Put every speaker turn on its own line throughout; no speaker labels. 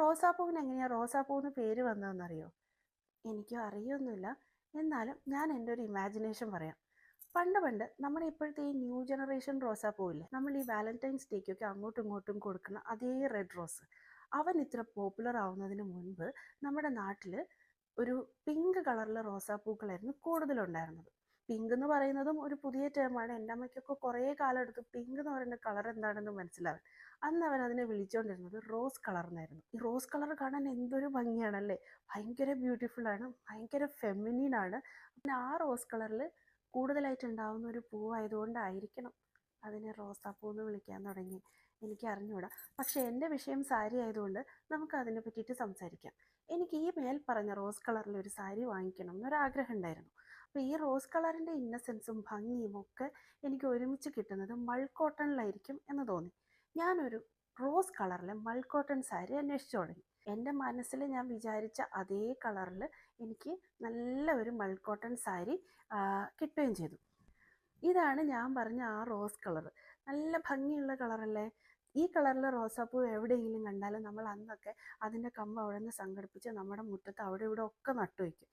റോസാപ്പൂവിന് എങ്ങനെയാണ് റോസാപ്പൂവിന് പേര് വന്നതെന്നറിയോ? എനിക്കും അറിയൊന്നുമില്ല. എന്നാലും ഞാൻ എൻ്റെ ഒരു ഇമാജിനേഷൻ പറയാം. പണ്ട് പണ്ട് നമ്മുടെ ഇപ്പോഴത്തെ ഈ ന്യൂ ജനറേഷൻ റോസാപ്പൂവില്ലേ, നമ്മൾ ഈ വാലന്റൈൻസ് ഡേക്കൊക്കെ അങ്ങോട്ടും ഇങ്ങോട്ടും കൊടുക്കുന്ന അതേ റെഡ് റോസ്, അവൻ ഇത്ര പോപ്പുലർ ആവുന്നതിന് മുൻപ് നമ്മുടെ നാട്ടിൽ ഒരു പിങ്ക് കളറിലെ റോസാപ്പൂക്കളായിരുന്നു കൂടുതലുണ്ടായിരുന്നത്. പിങ്ക് എന്ന് പറയുന്നതും ഒരു പുതിയ ടേമാണ്. എൻ്റെ അമ്മയ്ക്കൊക്കെ കുറേ കാലം എടുത്തു പിങ്ക് എന്ന് പറയുന്ന കളർ എന്താണെന്ന് മനസ്സിലാവാൻ. അന്ന് അവൻ അതിനെ വിളിച്ചുകൊണ്ടിരുന്നത് റോസ് കളർ എന്നായിരുന്നു. ഈ റോസ് കളർ കാണാൻ എന്തൊരു ഭംഗിയാണല്ലേ, ഭയങ്കര ബ്യൂട്ടിഫുൾ ആണ്, ഭയങ്കര ഫെമിനിൻ ആണ്. പിന്നെ ആ റോസ് കളറിൽ കൂടുതലായിട്ട് ഉണ്ടാവുന്ന ഒരു പൂവായതുകൊണ്ടായിരിക്കണം അതിനെ റോസാപ്പൂ എന്ന് വിളിക്കാൻ തുടങ്ങി. എനിക്ക് അറിഞ്ഞൂടാ. പക്ഷേ എൻ്റെ വിഷയം സാരി ആയതുകൊണ്ട് നമുക്ക് അതിനെ പറ്റിയിട്ട് സംസാരിക്കാം. എനിക്ക് ഈ മേൽ പറഞ്ഞ റോസ് കളറിൽ ഒരു സാരി വാങ്ങിക്കണം എന്നൊരാഗ്രഹം ഉണ്ടായിരുന്നു. അപ്പോൾ ഈ റോസ് കളറിൻ്റെ ഇന്നസെൻസും ഭംഗിയും ഒക്കെ എനിക്ക് ഒരുമിച്ച് കിട്ടുന്നത് മൾ കോട്ടണിലായിരിക്കും എന്ന് തോന്നി. ഞാനൊരു റോസ് കളറിലെ മൾ കോട്ടൺ സാരി അന്വേഷിച്ചു തുടങ്ങി. എൻ്റെ മനസ്സിൽ ഞാൻ വിചാരിച്ച അതേ കളറിൽ എനിക്ക് നല്ല ഒരു മൾ കോട്ടൺ സാരി കിട്ടുകയും ചെയ്തു. ഇതാണ് ഞാൻ പറഞ്ഞ ആ റോസ് കളർ. നല്ല ഭംഗിയുള്ള കളറല്ലേ? ഈ കളറിലെ റോസാപ്പൂ എവിടെയെങ്കിലും കണ്ടാലും നമ്മൾ അന്നൊക്കെ അതിൻ്റെ കമ്പ് അവിടെ നിന്ന് സംഘടിപ്പിച്ച് നമ്മുടെ മുറ്റത്ത് അവിടെ ഇവിടെ ഒക്കെ നട്ടു വയ്ക്കും.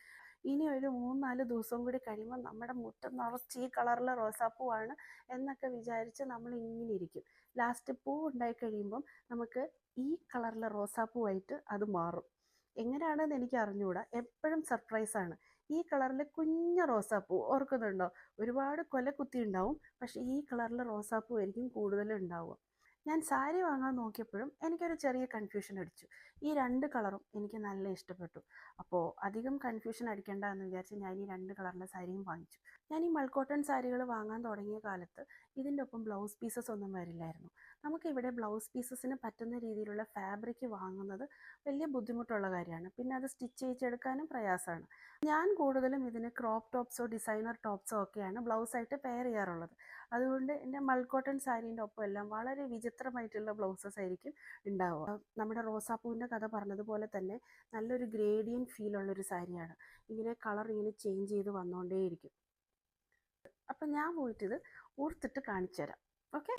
ഇനി ഒരു 3-4 ദിവസം കൂടി കഴിയുമ്പോൾ നമ്മുടെ മുറ്റം നിറച്ച് ഈ കളറിലെ റോസാപ്പൂവാണ് എന്നൊക്കെ വിചാരിച്ച് നമ്മൾ ഇങ്ങനെ ഇരിക്കും. ലാസ്റ്റ് പൂ ഉണ്ടായി കഴിയുമ്പം നമുക്ക് ഈ കളറിലെ റോസാപ്പൂവായിട്ട് അത് മാറും. എങ്ങനെയാണെന്ന് എനിക്ക് അറിഞ്ഞുകൂടാ. എപ്പോഴും സർപ്രൈസാണ്. ഈ കളറിൽ കുഞ്ഞ റോസാപ്പൂ ഓർക്കുന്നുണ്ടോ? ഒരുപാട് കൊല കുത്തി ഉണ്ടാവും, പക്ഷേ ഈ കളറിലെ റോസാപ്പൂ ആയിരിക്കും കൂടുതലും ഉണ്ടാവുക. ഞാൻ സാരി വാങ്ങാൻ നോക്കിയപ്പോഴും എനിക്കൊരു ചെറിയ കൺഫ്യൂഷൻ അടിച്ചു. ഈ 2 കളറും എനിക്ക് നല്ല ഇഷ്ടപ്പെട്ടു. അപ്പോൾ അധികം കൺഫ്യൂഷൻ അടിക്കേണ്ട എന്ന് വിചാരിച്ച് ഞാൻ ഈ 2 കളറിലെ സാരിയും വാങ്ങിച്ചു. ഞാൻ ഈ മൾക്കോട്ടൺ സാരികൾ വാങ്ങാൻ തുടങ്ങിയ കാലത്ത് ഇതിൻ്റെ ഒപ്പം ബ്ലൗസ് പീസസ് ഒന്നും വരില്ലായിരുന്നു. നമുക്കിവിടെ ബ്ലൗസ് പീസസിന് പറ്റുന്ന രീതിയിലുള്ള ഫാബ്രിക് വാങ്ങുന്നത് വലിയ ബുദ്ധിമുട്ടുള്ള കാര്യമാണ്. പിന്നെ അത് സ്റ്റിച്ച് ചെയ്തെടുക്കാനും പ്രയാസമാണ്. ഞാൻ കൂടുതലും ഇതിന് ക്രോപ്പ് ടോപ്സോ ഡിസൈനർ ടോപ്സോ ഒക്കെയാണ് ബ്ലൗസായിട്ട് പെയർ ചെയ്യാറുള്ളത്. അതുകൊണ്ട് എൻ്റെ മൾക്കോട്ടൺ സാരീൻ്റെ ഒപ്പം എല്ലാം വളരെ വിചിത്രമായിട്ടുള്ള ബ്ലൗസസ് ആയിരിക്കും ഉണ്ടാവുക. നമ്മുടെ റോസാപ്പൂവിൻ്റെ കഥ പറഞ്ഞതുപോലെ തന്നെ നല്ലൊരു ഗ്രേഡിയൻ ഫീലുള്ളൊരു സാരിയാണ്. ഇങ്ങനെ കളർ ഇങ്ങനെ ചേഞ്ച് ചെയ്ത് വന്നുകൊണ്ടേയിരിക്കും. അപ്പം ഞാൻ പോയിട്ടിത് ഊർത്തിട്ട് കാണിച്ചു തരാം. ഓക്കെ.